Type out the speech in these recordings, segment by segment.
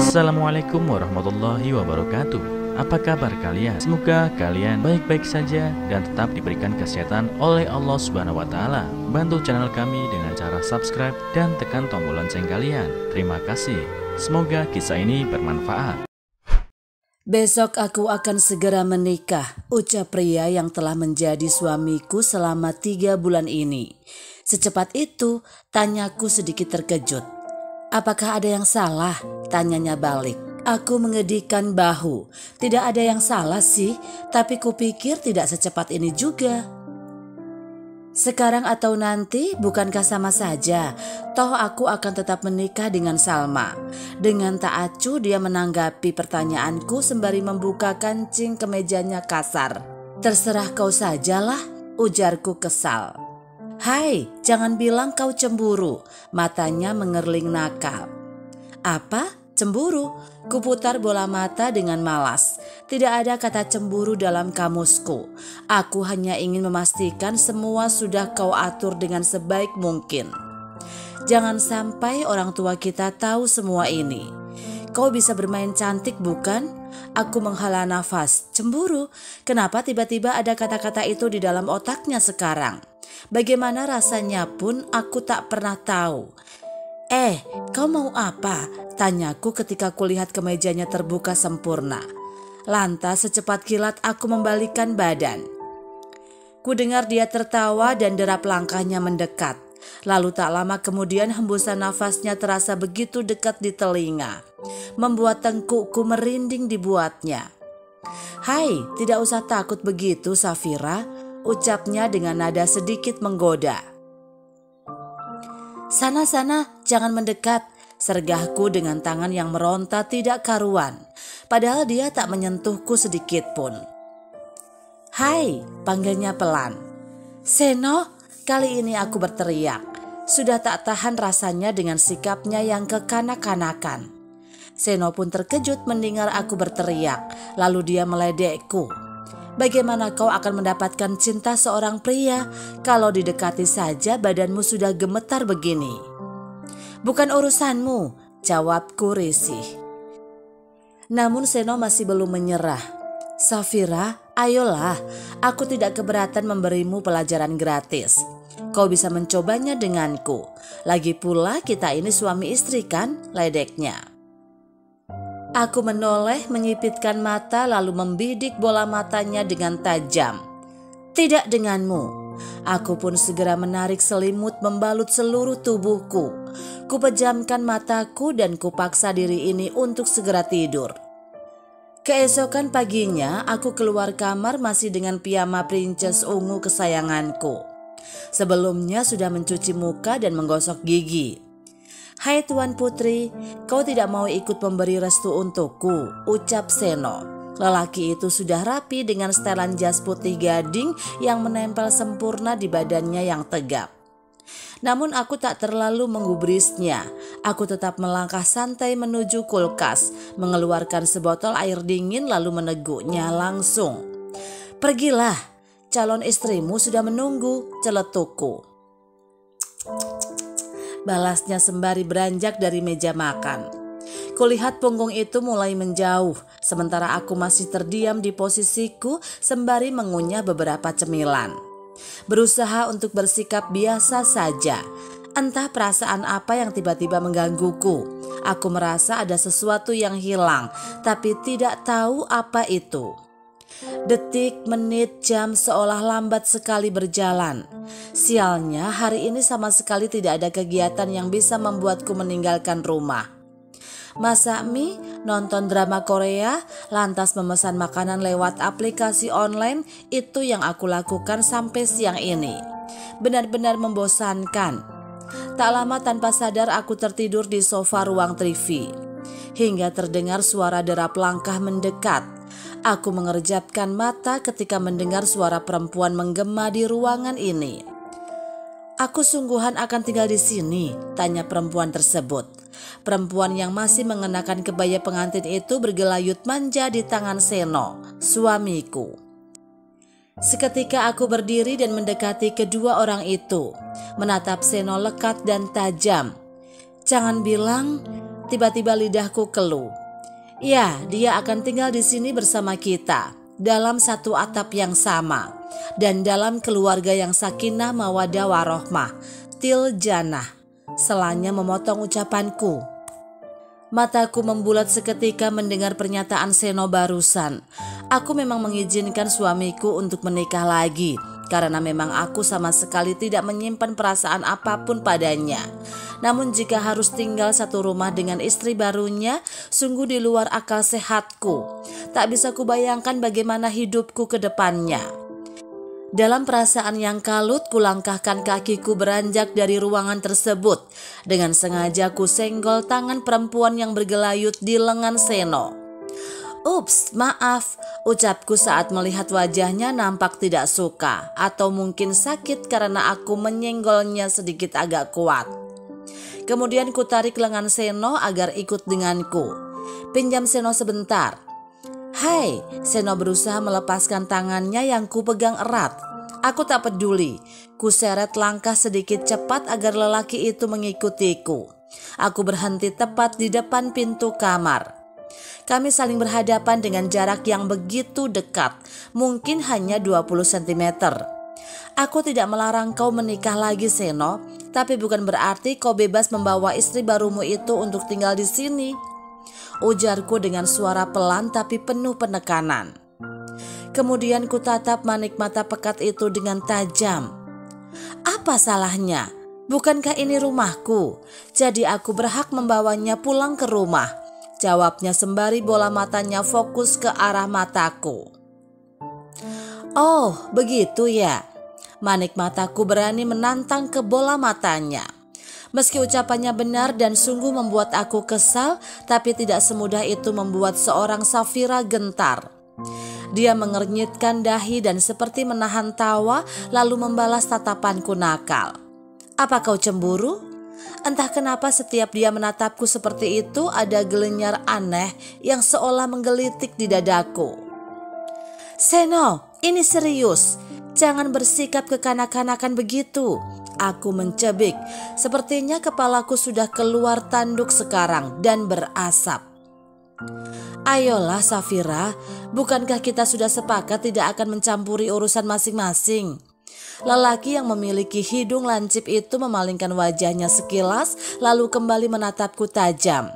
Assalamualaikum warahmatullahi wabarakatuh. Apa kabar kalian? Semoga kalian baik-baik saja dan tetap diberikan kesehatan oleh Allah Subhanahu wa Ta'ala. Bantu channel kami dengan cara subscribe dan tekan tombol lonceng kalian. Terima kasih. Semoga kisah ini bermanfaat. Besok aku akan segera menikah, ucap pria yang telah menjadi suamiku selama 3 bulan ini. Secepat itu, tanyaku sedikit terkejut. Apakah ada yang salah? Tanyanya balik. Aku mengedihkan bahu. Tidak ada yang salah sih, tapi kupikir tidak secepat ini juga. Sekarang atau nanti, bukankah sama saja? Toh aku akan tetap menikah dengan Salma. Dengan tak acuh dia menanggapi pertanyaanku sembari membuka kancing kemejanya kasar. Terserah kau sajalah, ujarku kesal. Hai, jangan bilang kau cemburu. Matanya mengerling nakal. Apa? Cemburu? Kuputar bola mata dengan malas. Tidak ada kata cemburu dalam kamusku. Aku hanya ingin memastikan semua sudah kau atur dengan sebaik mungkin. Jangan sampai orang tua kita tahu semua ini. Kau bisa bermain cantik bukan? Aku menghela nafas. Cemburu? Kenapa tiba-tiba ada kata-kata itu di dalam otaknya sekarang? Bagaimana rasanya pun aku tak pernah tahu. Kau mau apa? Tanyaku ketika kulihat kemejanya terbuka sempurna. Lantas secepat kilat aku membalikkan badan. Kudengar dia tertawa dan derap langkahnya mendekat. Lalu tak lama kemudian hembusan nafasnya terasa begitu dekat di telinga, membuat tengkukku merinding dibuatnya. Hai, tidak usah takut begitu Safira, ucapnya dengan nada sedikit menggoda. Sana, jangan mendekat, sergahku dengan tangan yang meronta tidak karuan, padahal dia tak menyentuhku sedikit pun. Hai, panggilnya pelan. Seno, kali ini aku berteriak. Sudah tak tahan rasanya dengan sikapnya yang kekanak-kanakan. Seno pun terkejut mendengar aku berteriak, lalu dia meledekku. Bagaimana kau akan mendapatkan cinta seorang pria kalau didekati saja badanmu sudah gemetar begini? Bukan urusanmu, jawabku risih. Namun Seno masih belum menyerah. Safira, ayolah, aku tidak keberatan memberimu pelajaran gratis. Kau bisa mencobanya denganku. Lagi pula kita ini suami istri kan, ledeknya. Aku menoleh, menyipitkan mata lalu membidik bola matanya dengan tajam. Tidak denganmu. Aku pun segera menarik selimut membalut seluruh tubuhku. Kupejamkan mataku dan kupaksa diri ini untuk segera tidur. Keesokan paginya aku keluar kamar masih dengan piyama princess ungu kesayanganku. Sebelumnya sudah mencuci muka dan menggosok gigi. Hai Tuan Putri, kau tidak mau ikut memberi restu untukku, ucap Seno. Lelaki itu sudah rapi dengan setelan jas putih gading yang menempel sempurna di badannya yang tegap. Namun aku tak terlalu menggubrisnya. Aku tetap melangkah santai menuju kulkas, mengeluarkan sebotol air dingin lalu meneguknya langsung. Pergilah, calon istrimu sudah menunggu, celetukku. Balasnya sembari beranjak dari meja makan. Kulihat punggung itu mulai menjauh, sementara aku masih terdiam di posisiku sembari mengunyah beberapa cemilan. Berusaha untuk bersikap biasa saja. Entah perasaan apa yang tiba-tiba menggangguku. Aku merasa ada sesuatu yang hilang, tapi tidak tahu apa itu. Detik, menit, jam seolah lambat sekali berjalan. Sialnya hari ini sama sekali tidak ada kegiatan yang bisa membuatku meninggalkan rumah. Masak mie, nonton drama Korea, lantas memesan makanan lewat aplikasi online, itu yang aku lakukan sampai siang ini. Benar-benar membosankan. Tak lama tanpa sadar aku tertidur di sofa ruang TV. Hingga terdengar suara derap langkah mendekat. Aku mengerjapkan mata ketika mendengar suara perempuan menggema di ruangan ini. Aku sungguhan akan tinggal di sini, tanya perempuan tersebut. Perempuan yang masih mengenakan kebaya pengantin itu bergelayut manja di tangan Seno, suamiku. Seketika aku berdiri dan mendekati kedua orang itu, menatap Seno lekat dan tajam. Jangan bilang Tiba-tiba lidahku keluh. Ya, dia akan tinggal di sini bersama kita, dalam satu atap yang sama, dan dalam keluarga yang sakinah mawadah warohmah, til jannah. Selanya memotong ucapanku. Mataku membulat seketika mendengar pernyataan Seno barusan. Aku memang mengizinkan suamiku untuk menikah lagi, karena memang aku sama sekali tidak menyimpan perasaan apapun padanya. Namun jika harus tinggal satu rumah dengan istri barunya, sungguh di luar akal sehatku. Tak bisa kubayangkan bagaimana hidupku ke depannya. Dalam perasaan yang kalut, kulangkahkan kakiku beranjak dari ruangan tersebut. Dengan sengaja ku senggol tangan perempuan yang bergelayut di lengan Seno. Ups, maaf, ucapku saat melihat wajahnya nampak tidak suka atau mungkin sakit karena aku menyenggolnya sedikit agak kuat. Kemudian ku tarik lengan Seno agar ikut denganku. Pinjam Seno sebentar. Hai, Seno berusaha melepaskan tangannya yang ku pegang erat. Aku tak peduli. Ku seret langkah sedikit cepat agar lelaki itu mengikutiku. Aku berhenti tepat di depan pintu kamar. Kami saling berhadapan dengan jarak yang begitu dekat, mungkin hanya 20 cm. Aku tidak melarang kau menikah lagi, Seno, tapi bukan berarti kau bebas membawa istri barumu itu untuk tinggal di sini. Ujarku dengan suara pelan tapi penuh penekanan. Kemudian ku tatap manik mata pekat itu dengan tajam. Apa salahnya? Bukankah ini rumahku? Jadi aku berhak membawanya pulang ke rumah. Jawabnya sembari bola matanya fokus ke arah mataku. Oh, begitu ya. Manik mataku berani menantang ke bola matanya. Meski ucapannya benar dan sungguh membuat aku kesal, tapi tidak semudah itu membuat seorang Safira gentar. Dia mengernyitkan dahi dan seperti menahan tawa lalu membalas tatapanku nakal. Apa kau cemburu? Entah kenapa setiap dia menatapku seperti itu ada gelenyar aneh yang seolah menggelitik di dadaku. Seno, ini serius. Jangan bersikap kekanak-kanakan begitu. Aku mencebik. Sepertinya kepalaku sudah keluar tanduk sekarang dan berasap. Ayolah Safira, bukankah kita sudah sepakat tidak akan mencampuri urusan masing-masing? Lelaki yang memiliki hidung lancip itu memalingkan wajahnya sekilas lalu kembali menatapku tajam.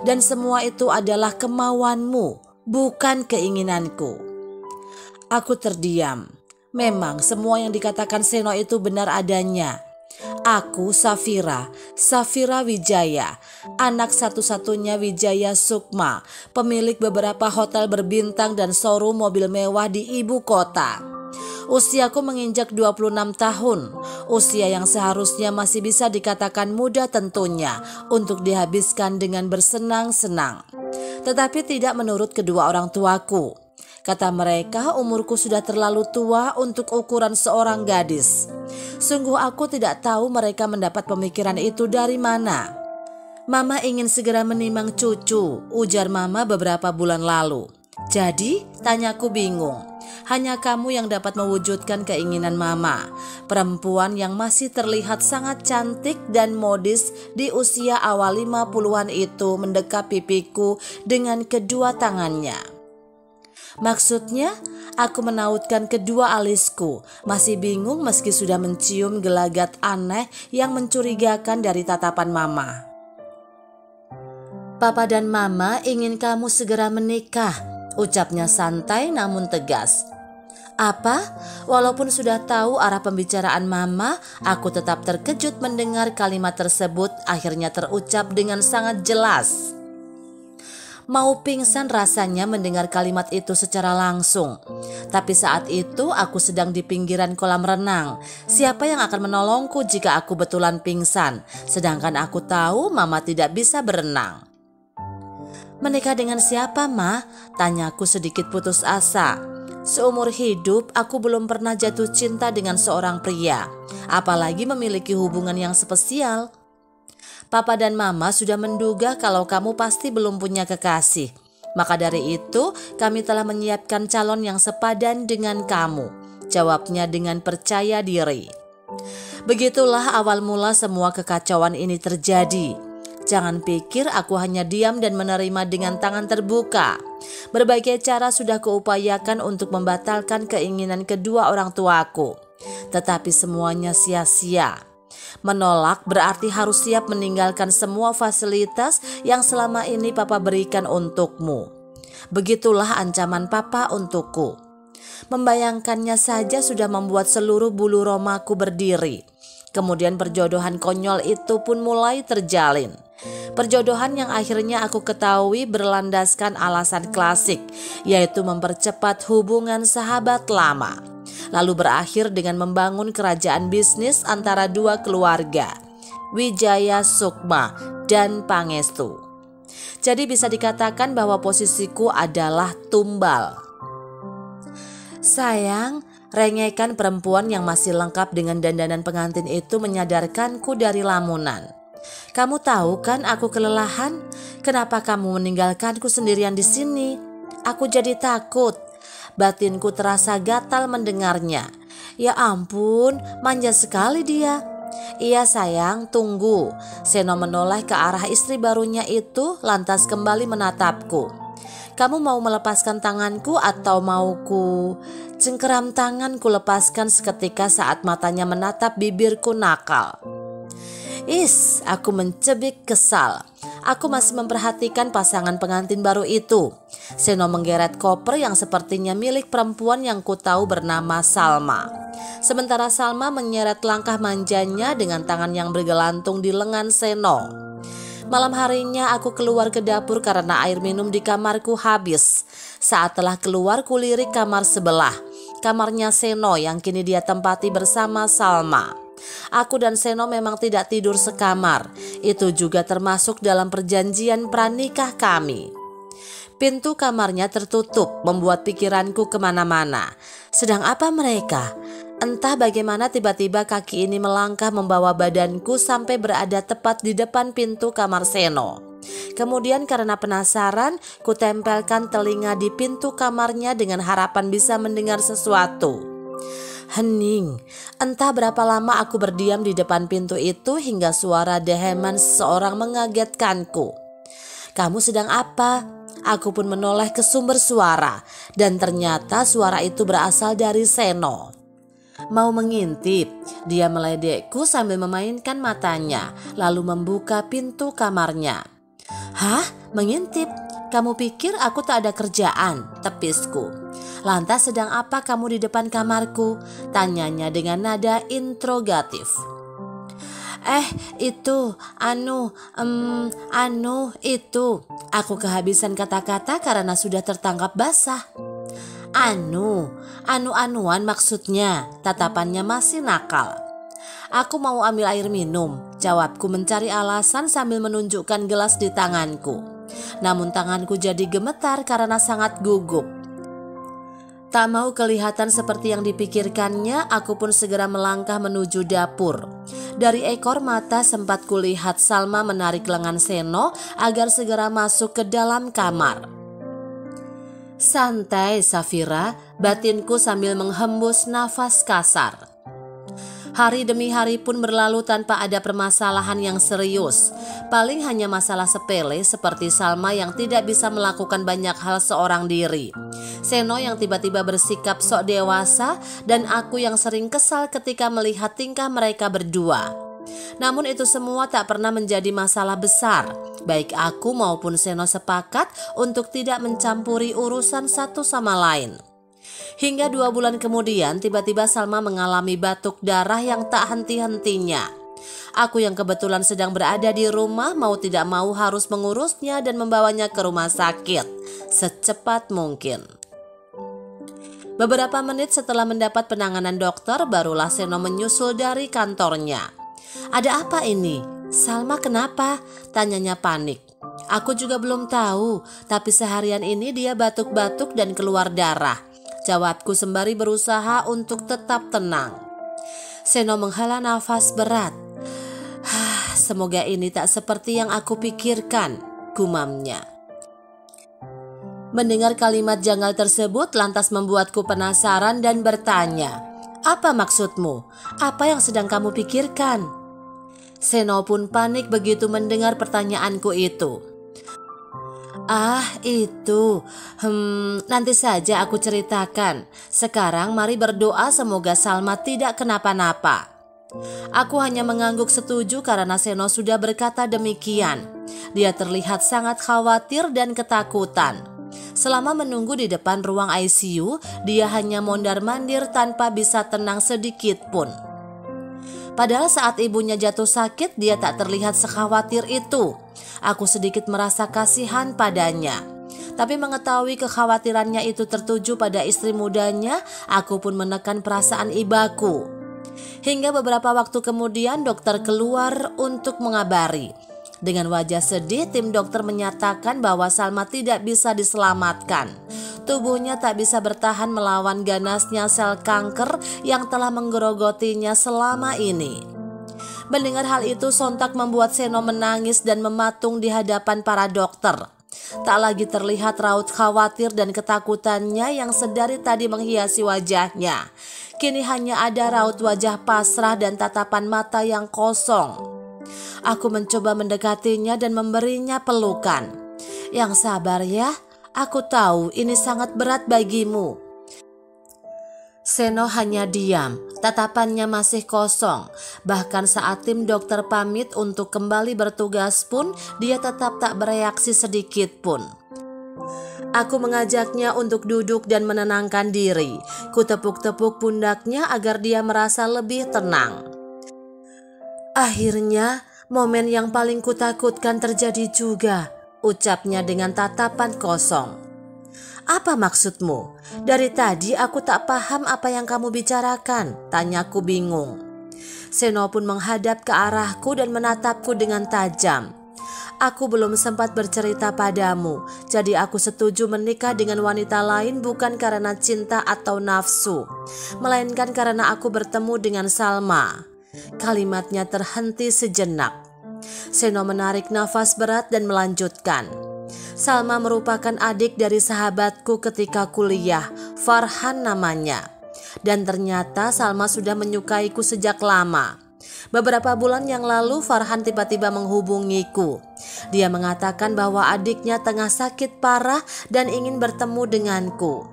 Dan semua itu adalah kemauanmu, bukan keinginanku. Aku terdiam. Memang semua yang dikatakan Seno itu benar adanya. Aku Safira Wijaya, anak satu-satunya Wijaya Sukma, pemilik beberapa hotel berbintang dan showroom mobil mewah di ibu kota. Usiaku menginjak 26 tahun, usia yang seharusnya masih bisa dikatakan muda tentunya untuk dihabiskan dengan bersenang-senang. Tetapi tidak menurut kedua orang tuaku. Kata mereka umurku sudah terlalu tua untuk ukuran seorang gadis. Sungguh aku tidak tahu mereka mendapat pemikiran itu dari mana. Mama ingin segera menimang cucu, ujar Mama beberapa bulan lalu. Jadi, tanyaku bingung. Hanya kamu yang dapat mewujudkan keinginan Mama. Perempuan yang masih terlihat sangat cantik dan modis di usia awal 50-an itu mendekap pipiku dengan kedua tangannya. Maksudnya, aku menautkan kedua alisku, masih bingung meski sudah mencium gelagat aneh yang mencurigakan dari tatapan Mama. Papa dan Mama ingin kamu segera menikah, ucapnya santai namun tegas. Apa? Walaupun sudah tahu arah pembicaraan Mama, aku tetap terkejut mendengar kalimat tersebut akhirnya terucap dengan sangat jelas. Mau pingsan rasanya mendengar kalimat itu secara langsung. Tapi saat itu aku sedang di pinggiran kolam renang. Siapa yang akan menolongku jika aku betulan pingsan? Sedangkan aku tahu Mama tidak bisa berenang. Menikah dengan siapa, Ma? Tanyaku sedikit putus asa. Seumur hidup aku belum pernah jatuh cinta dengan seorang pria, apalagi memiliki hubungan yang spesial. Papa dan Mama sudah menduga kalau kamu pasti belum punya kekasih. Maka dari itu kami telah menyiapkan calon yang sepadan dengan kamu, jawabnya dengan percaya diri. Begitulah awal mula semua kekacauan ini terjadi. Jangan pikir aku hanya diam dan menerima dengan tangan terbuka. Berbagai cara sudah kuupayakan untuk membatalkan keinginan kedua orang tuaku, tetapi semuanya sia-sia. Menolak berarti harus siap meninggalkan semua fasilitas yang selama ini papa berikan untukmu. Begitulah ancaman papa untukku. Membayangkannya saja sudah membuat seluruh bulu romaku berdiri. Kemudian perjodohan konyol itu pun mulai terjalin. Perjodohan yang akhirnya aku ketahui berlandaskan alasan klasik, yaitu mempercepat hubungan sahabat lama. Lalu berakhir dengan membangun kerajaan bisnis antara dua keluarga, Wijaya Sukma dan Pangestu. Jadi bisa dikatakan bahwa posisiku adalah tumbal. Sayang, rengekan perempuan yang masih lengkap dengan dandanan pengantin itu menyadarkanku dari lamunan. Kamu tahu kan aku kelelahan? Kenapa kamu meninggalkanku sendirian di sini? Aku jadi takut. Batinku terasa gatal mendengarnya. Ya ampun, manja sekali dia. Iya sayang, tunggu. Seno menoleh ke arah istri barunya itu lantas kembali menatapku. Kamu mau melepaskan tanganku atau mau ku cengkeram tangan ku lepaskan seketika saat matanya menatap bibirku nakal. Aku mencebik kesal. Aku masih memperhatikan pasangan pengantin baru itu. Seno menggeret koper yang sepertinya milik perempuan yang ku tahu bernama Salma. Sementara Salma menyeret langkah manjanya dengan tangan yang bergelantung di lengan Seno. Malam harinya aku keluar ke dapur karena air minum di kamarku habis. Saat telah keluar kulirik kamar sebelah, kamarnya Seno yang kini dia tempati bersama Salma. Aku dan Seno memang tidak tidur sekamar. Itu juga termasuk dalam perjanjian pranikah kami. Pintu kamarnya tertutup membuat pikiranku kemana-mana. Sedang apa mereka? Entah bagaimana tiba-tiba kaki ini melangkah membawa badanku sampai berada tepat di depan pintu kamar Seno. Kemudian karena penasaran, ku tempelkan telinga di pintu kamarnya dengan harapan bisa mendengar sesuatu. Hening. Entah berapa lama aku berdiam di depan pintu itu hingga suara deheman seseorang mengagetkanku. Kamu sedang apa? Aku pun menoleh ke sumber suara dan ternyata suara itu berasal dari Seno. Mau mengintip, dia meledekku sambil memainkan matanya, lalu membuka pintu kamarnya. Hah? Mengintip? Kamu pikir aku tak ada kerjaan? Tepisku. Lantas sedang apa kamu di depan kamarku? Tanyanya dengan nada interrogatif. Itu. Aku kehabisan kata-kata karena sudah tertangkap basah. Anu-anuan maksudnya, tatapannya masih nakal. Aku mau ambil air minum, jawabku mencari alasan sambil menunjukkan gelas di tanganku. Namun tanganku jadi gemetar karena sangat gugup. Tak mau kelihatan seperti yang dipikirkannya, aku pun segera melangkah menuju dapur. Dari ekor mata sempat kulihat Salma menarik lengan Seno agar segera masuk ke dalam kamar. Santai Safira, batinku sambil menghembus nafas kasar. Hari demi hari pun berlalu tanpa ada permasalahan yang serius. Paling hanya masalah sepele seperti Salma yang tidak bisa melakukan banyak hal seorang diri, Seno yang tiba-tiba bersikap sok dewasa, dan aku yang sering kesal ketika melihat tingkah mereka berdua. Namun itu semua tak pernah menjadi masalah besar. Baik aku maupun Seno sepakat untuk tidak mencampuri urusan satu sama lain. Hingga 2 bulan kemudian tiba-tiba Salma mengalami batuk darah yang tak henti-hentinya. Aku yang kebetulan sedang berada di rumah mau tidak mau harus mengurusnya dan membawanya ke rumah sakit secepat mungkin. Beberapa menit setelah mendapat penanganan dokter, barulah Seno menyusul dari kantornya. Ada apa ini? Salma kenapa? Tanyanya panik. Aku juga belum tahu, tapi seharian ini dia batuk-batuk dan keluar darah. Jawabku sembari berusaha untuk tetap tenang. Seno menghela nafas berat. Semoga ini tak seperti yang aku pikirkan, gumamnya. Mendengar kalimat janggal tersebut lantas membuatku penasaran dan bertanya, apa maksudmu? Apa yang sedang kamu pikirkan? Seno pun panik begitu mendengar pertanyaanku itu. Ah, itu. Nanti saja aku ceritakan. Sekarang mari berdoa semoga Salma tidak kenapa-napa. Aku hanya mengangguk setuju karena Seno sudah berkata demikian. Dia terlihat sangat khawatir dan ketakutan. Selama menunggu di depan ruang ICU, dia hanya mondar-mandir tanpa bisa tenang sedikit pun. Padahal saat ibunya jatuh sakit, dia tak terlihat sekhawatir itu. Aku sedikit merasa kasihan padanya. Tapi mengetahui kekhawatirannya itu tertuju pada istri mudanya, aku pun menekan perasaan ibaku. Hingga beberapa waktu kemudian dokter keluar untuk mengabari. Dengan wajah sedih, tim dokter menyatakan bahwa Salma tidak bisa diselamatkan. Tubuhnya tak bisa bertahan melawan ganasnya sel kanker yang telah menggerogotinya selama ini. Mendengar hal itu sontak membuat Seno menangis dan mematung di hadapan para dokter. Tak lagi terlihat raut khawatir dan ketakutannya yang sedari tadi menghiasi wajahnya. Kini hanya ada raut wajah pasrah dan tatapan mata yang kosong. Aku mencoba mendekatinya dan memberinya pelukan. Yang sabar ya, aku tahu ini sangat berat bagimu. Seno hanya diam, tatapannya masih kosong. Bahkan saat tim dokter pamit untuk kembali bertugas pun, dia tetap tak bereaksi sedikit pun. Aku mengajaknya untuk duduk dan menenangkan diri. Kutepuk-tepuk pundaknya agar dia merasa lebih tenang. Akhirnya, momen yang paling kutakutkan terjadi juga, ucapnya dengan tatapan kosong. Apa maksudmu? Dari tadi aku tak paham apa yang kamu bicarakan, tanyaku bingung. Seno pun menghadap ke arahku dan menatapku dengan tajam. Aku belum sempat bercerita padamu, jadi aku setuju menikah dengan wanita lain bukan karena cinta atau nafsu, melainkan karena aku bertemu dengan Salma. Kalimatnya terhenti sejenak. Seno menarik nafas berat dan melanjutkan. Salma merupakan adik dari sahabatku ketika kuliah, Farhan namanya. Dan ternyata Salma sudah menyukaiku sejak lama. Beberapa bulan yang lalu Farhan tiba-tiba menghubungiku. Dia mengatakan bahwa adiknya tengah sakit parah dan ingin bertemu denganku.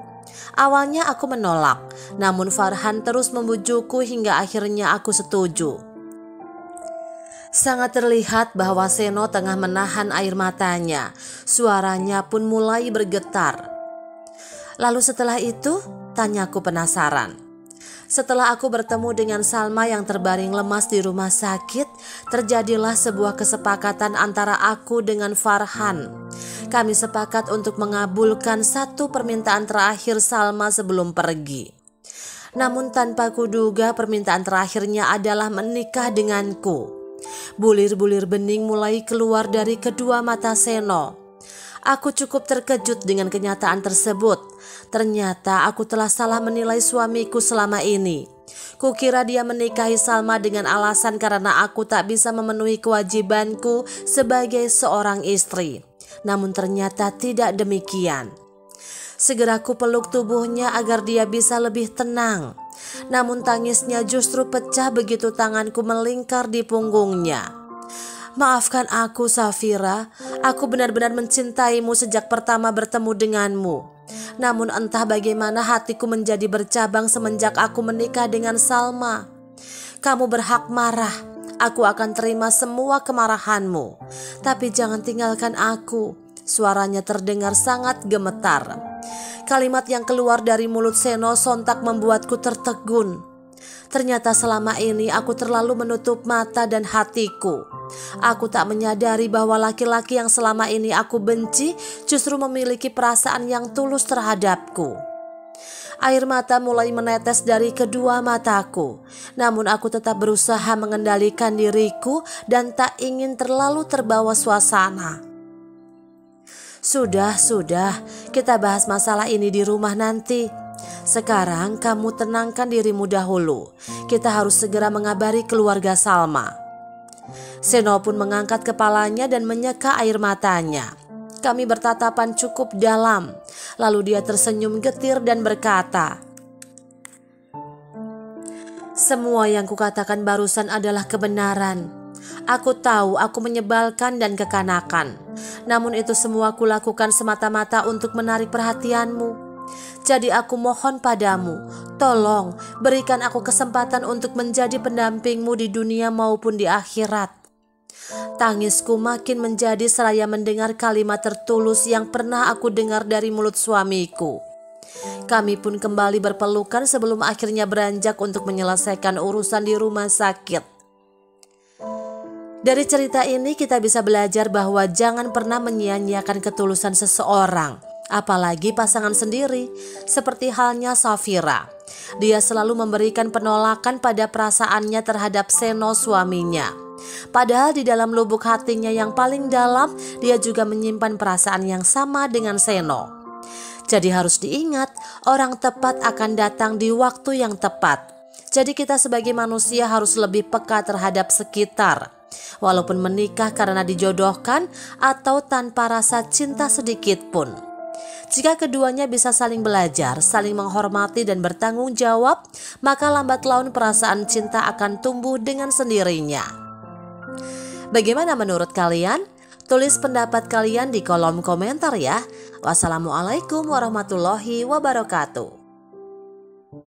Awalnya aku menolak, namun Farhan terus membujukku hingga akhirnya aku setuju. Sangat terlihat bahwa Seno tengah menahan air matanya. Suaranya pun mulai bergetar. Lalu setelah itu, tanyaku penasaran. Setelah aku bertemu dengan Salma yang terbaring lemas di rumah sakit, terjadilah sebuah kesepakatan antara aku dengan Farhan. Kami sepakat untuk mengabulkan satu permintaan terakhir Salma sebelum pergi. Namun tanpa kuduga permintaan terakhirnya adalah menikah denganku. Bulir-bulir bening mulai keluar dari kedua mata Seno. Aku cukup terkejut dengan kenyataan tersebut. Ternyata aku telah salah menilai suamiku selama ini. Kukira dia menikahi Salma dengan alasan karena aku tak bisa memenuhi kewajibanku sebagai seorang istri. Namun ternyata tidak demikian. Segera ku peluk tubuhnya agar dia bisa lebih tenang. Namun tangisnya justru pecah begitu tanganku melingkar di punggungnya. Maafkan aku, Safira. Aku benar-benar mencintaimu sejak pertama bertemu denganmu. Namun entah bagaimana hatiku menjadi bercabang semenjak aku menikah dengan Salma. Kamu berhak marah. Aku akan terima semua kemarahanmu. Tapi jangan tinggalkan aku. Suaranya terdengar sangat gemetar. Kalimat yang keluar dari mulut Seno sontak membuatku tertegun. Ternyata selama ini aku terlalu menutup mata dan hatiku. Aku tak menyadari bahwa laki-laki yang selama ini aku benci justru memiliki perasaan yang tulus terhadapku. Air mata mulai menetes dari kedua mataku. Namun aku tetap berusaha mengendalikan diriku dan tak ingin terlalu terbawa suasana. Sudah, kita bahas masalah ini di rumah nanti. Sekarang kamu tenangkan dirimu dahulu. Kita harus segera mengabari keluarga Salma. Seno pun mengangkat kepalanya dan menyeka air matanya. Kami bertatapan cukup dalam. Lalu dia tersenyum getir dan berkata, "Semua yang kukatakan barusan adalah kebenaran. Aku tahu aku menyebalkan dan kekanakan. Namun itu semua kulakukan semata-mata untuk menarik perhatianmu. Jadi aku mohon padamu, tolong berikan aku kesempatan untuk menjadi pendampingmu di dunia maupun di akhirat. Tangisku makin menjadi seraya mendengar kalimat tertulus yang pernah aku dengar dari mulut suamiku. Kami pun kembali berpelukan sebelum akhirnya beranjak untuk menyelesaikan urusan di rumah sakit. Dari cerita ini kita bisa belajar bahwa jangan pernah menyia-nyiakan ketulusan seseorang, apalagi pasangan sendiri, seperti halnya Safira. Dia selalu memberikan penolakan pada perasaannya terhadap Seno suaminya. Padahal di dalam lubuk hatinya yang paling dalam, dia juga menyimpan perasaan yang sama dengan Seno. Jadi harus diingat, orang tepat akan datang di waktu yang tepat. Jadi kita sebagai manusia harus lebih peka terhadap sekitar. Walaupun menikah karena dijodohkan atau tanpa rasa cinta sedikit pun. Jika keduanya bisa saling belajar, saling menghormati dan bertanggung jawab, maka lambat laun perasaan cinta akan tumbuh dengan sendirinya. Bagaimana menurut kalian? Tulis pendapat kalian di kolom komentar ya. Wassalamualaikum warahmatullahi wabarakatuh.